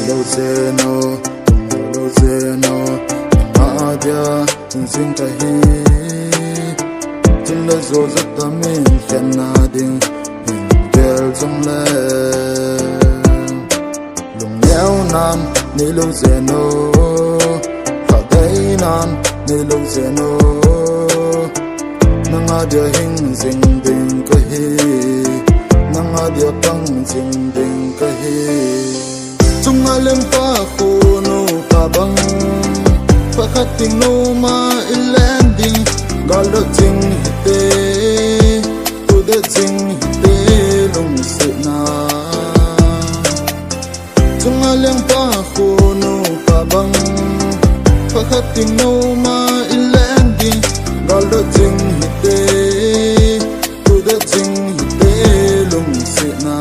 lo zeno lo zeno adia sing ka hi tin la zo zat ta min khan na ding gel zum le lung leo nam ni lo zeno fa dai nam ni lo zeno nang adia hing sing ding ka hi nang adia pang sing ding ka hi chung alem pa khono pa bang pakhating no ma landing galo ting te to the ting te lung se na chung alem pa khono pa bang pakhating no ma landing galo ting te to the ting te lung se na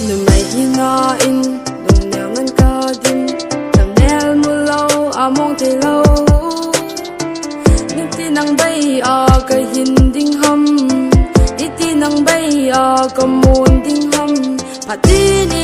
Numay ina in dong nyaman ka din Tamnel mo law among tilaw Niti nang bay ka hinding ham Iti nang bay ka munding ham Pati ni